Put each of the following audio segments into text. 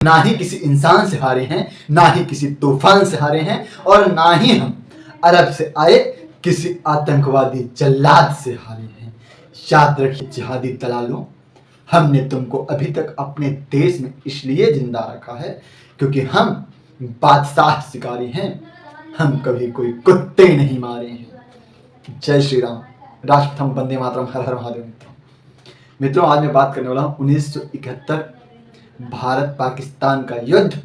ना ही किसी इंसान से हारे हैं, ना ही किसी तूफान से हारे हैं, और ना ही हम अरब से आए किसी आतंकवादी जल्लाद से हारे हैं। याद रखिए जिहादी दलालों, हमने तुमको अभी तक अपने देश में इसलिए जिंदा रखा है क्योंकि हम बादशाह शिकारी हैं, हम कभी कोई कुत्ते नहीं मारे हैं। जय श्री राम। राष्ट्रप्रथम, वंदे मातरम, हर हर महादेव। मित्रों, आज मैं बात करने वाला हूँ 1971 भारत पाकिस्तान का युद्ध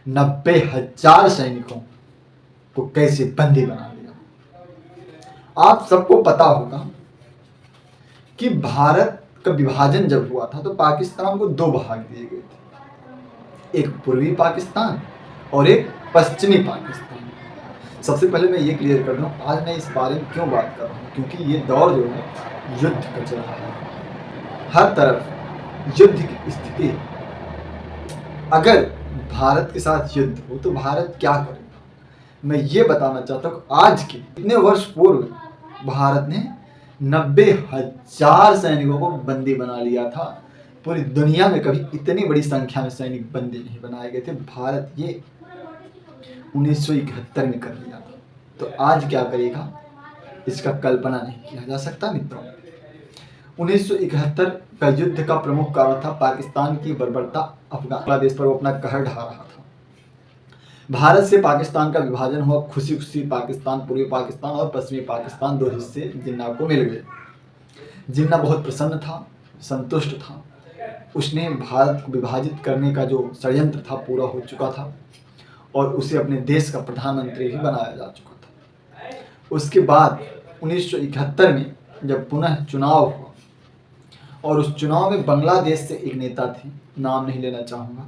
90,000 सैनिकों को कैसे बंदी बना दिया। आप सबको पता होगा कि भारत का विभाजन जब हुआ था तो पाकिस्तान को दो भाग दिए गए थे, एक पूर्वी पाकिस्तान और एक पश्चिमी पाकिस्तान। सबसे पहले मैं ये क्लियर कर दूं, आज मैं इस बारे में क्यों बात कर रहा हूँ, क्योंकि ये दौर जो है युद्ध का चल रहा है, हर तरफ युद्ध की स्थिति है। अगर भारत के साथ युद्ध हो तो भारत क्या करेगा, मैं ये बताना चाहता हूँ। आज के इतने वर्ष पूर्व भारत ने 90,000 सैनिकों को बंदी बना लिया था। पूरी दुनिया में कभी इतनी बड़ी संख्या में सैनिक बंदी नहीं बनाए गए थे। भारत ये 1971 में कर लिया था, तो आज क्या करेगा इसका कल्पना नहीं किया जा सकता। मित्रों, 1971 का युद्ध का प्रमुख कारण था पाकिस्तान की बर्बरता। बांग्लादेश पर वो अपना कहर ढा रहा था। भारत से पाकिस्तान का विभाजन हुआ, खुशी खुशी पाकिस्तान, पूर्वी पाकिस्तान और पश्चिमी पाकिस्तान दो हिस्से जिन्ना को मिल गए। जिन्ना बहुत प्रसन्न था, संतुष्ट था। उसने भारत को विभाजित करने का जो षड्यंत्र था पूरा हो चुका था और उसे अपने देश का प्रधानमंत्री भी बनाया जा चुका था। उसके बाद 1971 में जब पुनः चुनाव हुआ और उस चुनाव में बांग्लादेश से एक नेता थे, नाम नहीं लेना चाहूँगा,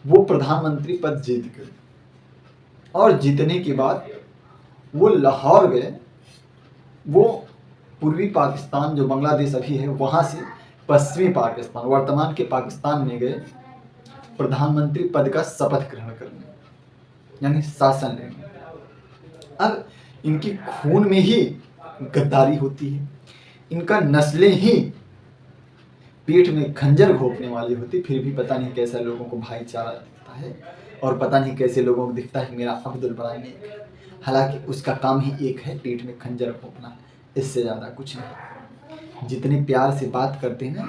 वो प्रधानमंत्री पद जीत गए और जीतने के बाद वो लाहौर गए। वो पूर्वी पाकिस्तान जो बांग्लादेश अभी है वहाँ से पश्चिमी पाकिस्तान, वर्तमान के पाकिस्तान में गए प्रधानमंत्री पद का शपथ ग्रहण करने, यानी शासन लेने। अब इनकी खून में ही गद्दारी होती है, इनका नस्लें ही पीठ में खंजर घोंपने वाली होती, फिर भी पता नहीं कैसा लोगों को भाईचारा दिखता है और पता नहीं कैसे लोगों को दिखता है मेरा अब्दुल बड़ा नेक है। हालांकि उसका काम ही एक है, पीठ में खंजर घोंपना, इससे ज़्यादा कुछ नहीं। जितने प्यार से बात करते हैं ना,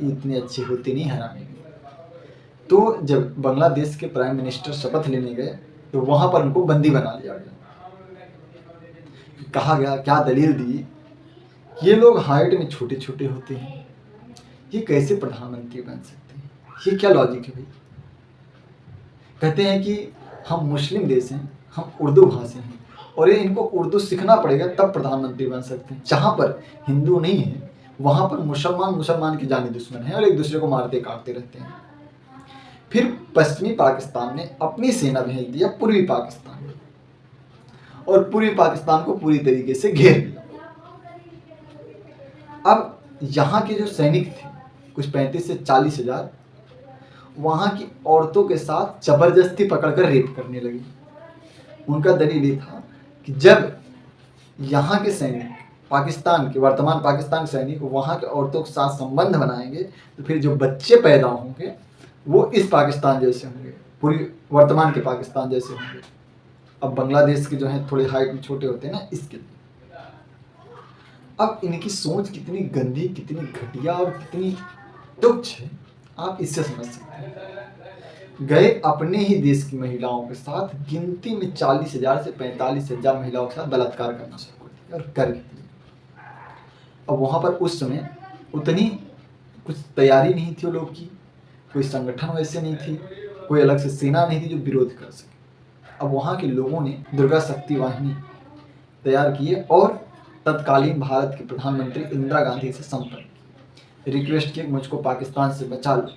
इतने अच्छे होते नहीं हराने में। तो जब बांग्लादेश के प्राइम मिनिस्टर शपथ लेने गए तो वहाँ पर उनको बंदी बना लिया गया। कहा गया, क्या दलील दी, ये लोग हाइट में छोटे छोटे होते हैं, ये कैसे प्रधानमंत्री बन सकते हैं, ये क्या लॉजिक है भाई। कहते हैं कि हम मुस्लिम देश हैं, हम उर्दू भाषी हैं और ये इनको उर्दू सीखना पड़ेगा तब प्रधानमंत्री बन सकते हैं। जहाँ पर हिंदू नहीं है वहाँ पर मुसलमान की जानी दुश्मन है और एक दूसरे को मारते काटते रहते हैं। फिर पश्चिमी पाकिस्तान ने अपनी सेना भेज दिया पूर्वी पाकिस्तान में और पूर्वी पाकिस्तान को पूरी तरीके से घेर लिया। अब यहाँ के जो सैनिक थे कुछ 35 से 40 हजार, वहाँ की औरतों के साथ जबरदस्ती पकड़कर रेप करने लगी। उनका दलील ये था कि जब यहाँ के सैनिक, पाकिस्तान के, वर्तमान पाकिस्तान सैनिक वहाँ के औरतों के साथ संबंध बनाएंगे तो फिर जो बच्चे पैदा होंगे वो इस पाकिस्तान जैसे होंगे, पूरी वर्तमान के पाकिस्तान जैसे होंगे। अब बांग्लादेश के जो हैं थोड़े हाइट में छोटे होते हैं ना, इसके लिए। अब इनकी सोच कितनी गंदी, कितनी घटिया और कितनी तुच्छ है, आप इससे समझ सकते हैं। गए अपने ही देश की महिलाओं के साथ, गिनती में 40,000 से 45,000 महिलाओं के साथ बलात्कार करना शुरू कर दिया और कर दिया। अब वहाँ पर उस समय उतनी कुछ तैयारी नहीं थी लोग की, कोई संगठन वैसे नहीं थी, कोई अलग से सेना नहीं थी जो विरोध कर सके। अब वहाँ के लोगों ने दुर्गा शक्ति वाहिनी तैयार किए और तत्कालीन भारत के प्रधानमंत्री इंदिरा गांधी से संपर्क, रिक्वेस्ट किया मुझको पाकिस्तान से बचा लो,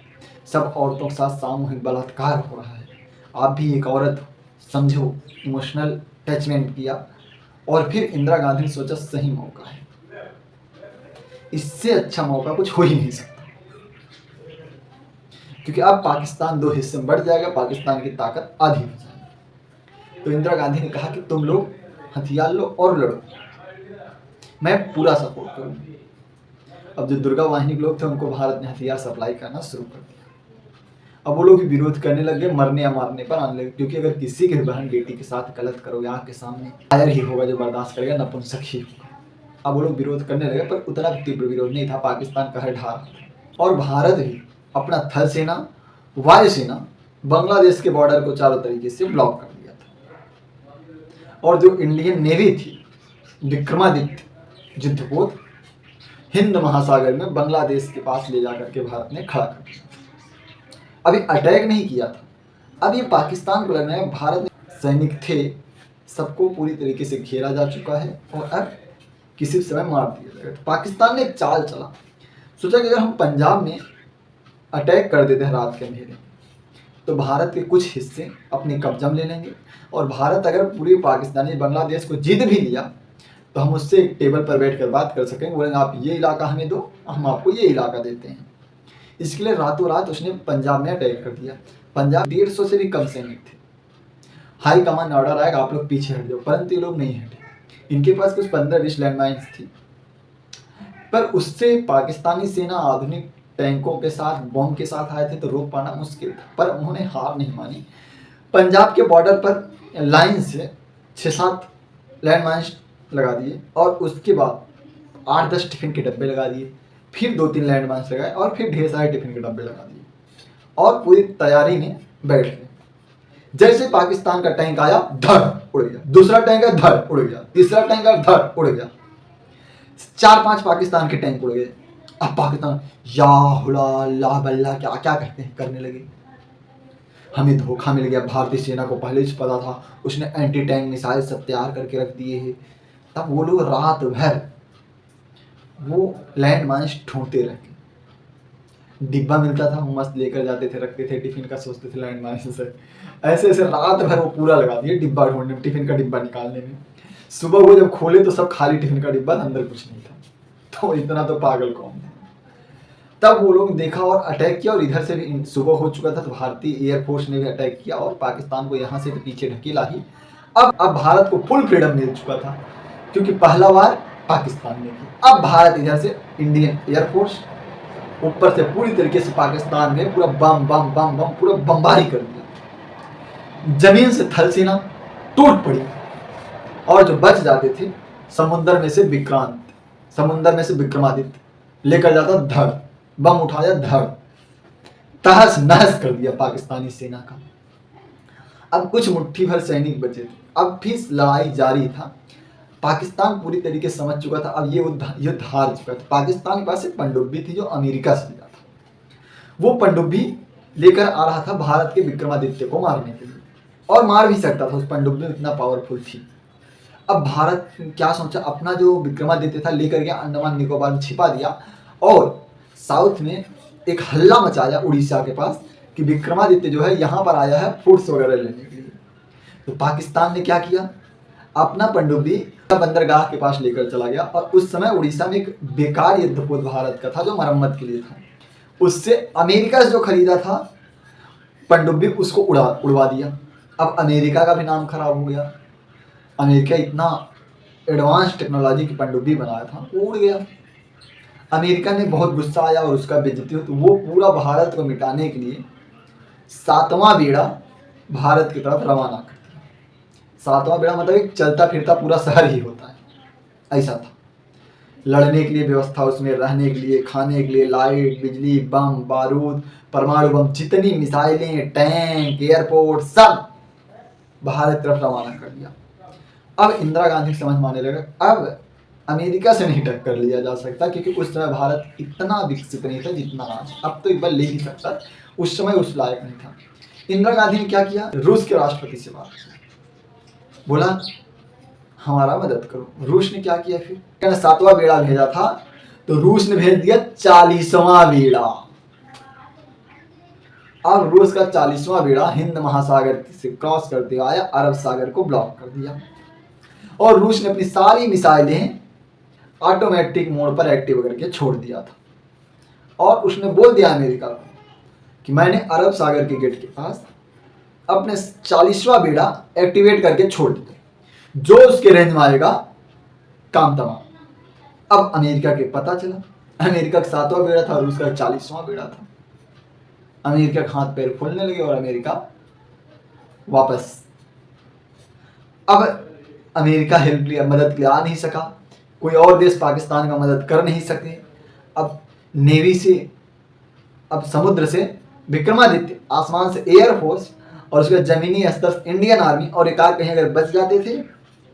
सब औरतों के साथ सामूहिक बलात्कार हो रहा है, आप भी एक औरत समझो। इमोशनल अटैचमेंट किया और फिर इंदिरा गांधी ने सोचा सही मौका है, इससे अच्छा मौका कुछ हो ही नहीं सकता, क्योंकि अब पाकिस्तान दो हिस्से में बढ़ जाएगा, पाकिस्तान की ताकत आधी हो जाएगी। तो इंदिरा गांधी ने कहा कि तुम लोग हथियार लो और लड़ो, मैं पूरा सपोर्ट करूंगी। अब जो दुर्गा वाहिनी के लोग थे उनको भारत ने हथियार सप्लाई करना शुरू कर दिया। अब वो लोग भी विरोध करने लग गए, मरने या मारने पर आने लगे, क्योंकि अगर किसी के बहन बेटी के साथ गलत करोगे आँख के सामने, कायर ही होगा जो बर्दाश्त करेगा, नपुंसक ही होगा। अब वो लोग विरोध करने लगे, पर उतना तीव्र विरोध नहीं था, पाकिस्तान कहर ढा रहा था। और भारत भी अपना थल सेना, वायु सेना बांग्लादेश के बॉर्डर को चारों तरीके से ब्लॉक कर दिया था। और जो इंडियन नेवी थी, विक्रमादित्य युद्धपोत, हिंद महासागर में बांग्लादेश के पास ले जाकर के भारत ने खड़ा कर दिया। अभी अटैक नहीं किया था, अब ये पाकिस्तान को लगना है भारत में सैनिक थे, सबको पूरी तरीके से घेरा जा चुका है और अब किसी समय मार दिया जाएगा। तो पाकिस्तान ने एक चाल चला, सोचा कि अगर हम पंजाब में अटैक कर देते हैं रात के अंधेरे, तो भारत के कुछ हिस्से अपने कब्जा में ले लेंगे, और भारत अगर पूरी पाकिस्तानी बांग्लादेश को जीत भी लिया तो हम उससे एक टेबल पर बैठ कर बात कर सकेंगे, बोलेंगे आप ये इलाका हमें दो, हम आपको ये इलाका देते हैं। इसके लिए रातों रात उसने पंजाब में अटैक कर दिया। पंजाब 150 से भी कम सैनिक थे। हाई कमान ऑर्डर आएगा आप लोग पीछे हट जाओ, परंतु ये लोग नहीं हटे। इनके पास कुछ 15-20 लैंडमाइंस थी, पर उससे पाकिस्तानी सेना आधुनिक टैंकों के साथ, बॉम्ब के साथ आए थे, तो रोक पाना मुश्किल था। पर उन्होंने हार नहीं मानी। पंजाब के बॉर्डर पर लाइन से 6-7 लैंडमाइंस लगा दिए, और उसके बाद 8-10 टिफिन के डब्बे लगा दिए, फिर 2-3 लैंडमाइंस लगाए, और फिर ढेर सारे टिफिन के डब्बे लगा दिए, और पूरी तैयारी में बैठ गए। जैसे पाकिस्तान का टैंक आया, धड़ उड़ गया, दूसरा टैंक आया, धड़ उड़ गया, तीसरा टैंक आया, धड़ उड़ गया, 4-5 पाकिस्तान के टैंक उड़ गए। अब पाकिस्तान या हुला ला बल्ला क्या क्या कहते हैं करने लगे। हमें धोखा मिल गया, भारतीय सेना को पहले से पता था, उसने एंटी टैंक मिसाइल सब तैयार करके रख दिए हैं। तब वो लोग रात भर वो लैंड माइन्स ढूंढते रहते, डिब्बा मिलता था मस्त लेकर जाते थे, रखते थे टिफिन का, सोचते थे लैंड माइन्स से। ऐसे ऐसे रात भर वो पूरा लगा दिए डिब्बा ढूंढने में, टिफिन का डिब्बा निकालने में। सुबह वो जब खोले तो सब खाली टिफिन का डिब्बा, अंदर कुछ नहीं था। तो इतना तो पागल कौन था। तब वो लोग देखा और अटैक किया, और इधर से भी सुबह हो चुका था, तो भारतीय एयरफोर्स ने भी अटैक किया और पाकिस्तान को यहाँ से तो पीछे ढकेला ही। अब भारत को फुल फ्रीडम मिल चुका था, क्योंकि पहला वार पाकिस्तान ने की। अब भारत इधर से इंडियन एयरफोर्स ऊपर से पूरी तरीके से पाकिस्तान में पूरा बम बम बम बम पूरा बमबारी कर दिया। जमीन से थल सेना टूट पड़ी, और जो बच जाते थे समुद्र में से विक्रांत, समुद्र में से विक्रमादित्य लेकर जाता, धड़ बम उठाया, धड़ तहस नहस कर दिया पाकिस्तानी सेना का। अब कुछ मुट्ठी भर सैनिक बचे थे, अब भी लड़ाई जारी था। पाकिस्तान पूरी तरीके से समझ चुका था, अब ये युद्ध हार चुका था। पाकिस्तान के पास एक पनडुब्बी थी जो अमेरिका से लिया था, वो पनडुब्बी लेकर आ रहा था भारत के विक्रमादित्य को मारने के लिए, और मार भी सकता था, उस पनडुब्बी में इतना पावरफुल थी। अब भारत क्या सोचा, अपना जो विक्रमादित्य था लेकर गया, अंडमान निकोबार में छिपा दिया, और साउथ में एक हल्ला मचाया उड़ीसा के पास कि विक्रमादित्य जो है यहाँ पर आया है फूड्स वगैरह लेने के लिए। तो पाकिस्तान ने क्या किया, अपना पनडुब्बी बंदरगाह के पास लेकर चला गया, और उस समय उड़ीसा में एक बेकार युद्धपोत भारत का था जो मरम्मत के लिए था, उससे अमेरिका से जो खरीदा था पनडुब्बी, उसको उड़वा दिया। अब अमेरिका का भी नाम खराब हो गया। अमेरिका इतना एडवांस टेक्नोलॉजी की पनडुब्बी बनाया था, वो उड़ गया। अमेरिका ने बहुत गुस्सा आया और उसका बेइज्जती हो, तो वो पूरा भारत को मिटाने के लिए 7वां बेड़ा भारत की तरफ रवाना कर दिया। 7वां बेड़ा मतलब एक चलता फिरता पूरा शहर ही होता है, ऐसा था। लड़ने के लिए व्यवस्था उसमें, रहने के लिए, खाने के लिए, लाइट, बिजली, बम, बारूद, परमाणु बम, जितनी मिसाइलें, टैंक, एयरपोर्ट, सब भारत तरफ रवाना कर दिया। अब इंदिरा गांधी समझ में आने लगा, अब अमेरिका से नहीं टक्कर लिया जा सकता, क्योंकि उस समय भारत इतना विकसित नहीं था जितना आज। अब तो एक बार ले ही सकता, उस समय उस लायक नहीं था। इंदिरा गांधी ने क्या किया, रूस के राष्ट्रपति से बात की, बोला हमारा मदद करो। रूस ने क्या किया, फिर कहना 7वां बेड़ा भेजा था, तो रूस ने भेज दिया 40वां बेड़ा। अब रूस का 40वां बेड़ा हिंद महासागर से क्रॉस करते हुए आया, अरब सागर को ब्लॉक कर दिया, और रूस ने अपनी सारी मिसाइलें ऑटोमेटिक मोड पर एक्टिव करके छोड़ दिया था, और उसने बोल दिया अमेरिका को कि मैंने अरब सागर के गेट के पास अपने 40वां बेड़ा एक्टिवेट करके छोड़ दिया, जो उसके रेंज में आएगा काम तमाम। अब अमेरिका के पता चला, अमेरिका का 7वां बेड़ा था, रूस का 40वां बेड़ा था। अमेरिका के हाथ पैर खोलने लगे और अमेरिका वापस। अब अमेरिका हेल्प लिया, मदद के लिए आ नहीं सका, कोई और देश पाकिस्तान का मदद कर नहीं सके। अब नेवी से, अब समुद्र से विक्रमादित्य, आसमान से एयरफोर्स, और उसके बाद जमीनी स्तर से इंडियन आर्मी, और एक आध कहीं अगर बच जाते थे,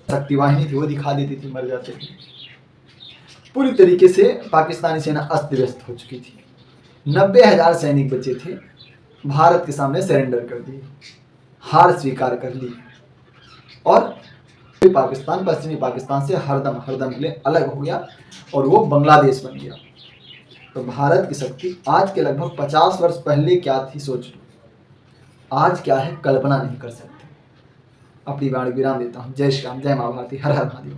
शक्ति वाहिनी थी वो दिखा देती थी, मर जाते थे। पूरी तरीके से पाकिस्तानी सेना अस्त व्यस्त हो चुकी थी। 90,000 सैनिक बचे थे, भारत के सामने सरेंडर कर दिए, हार स्वीकार कर ली, और पाकिस्तान पश्चिमी पाकिस्तान से हरदम के लिए अलग हो गया और वो बांग्लादेश बन गया। तो भारत की शक्ति आज के लगभग 50 वर्ष पहले क्या थी सोच लो, आज क्या है कल्पना नहीं कर सकते। अपनी वाणी विराम देता हूँ। जय श्री राम, जय माँ भारती, हर हर महादेव।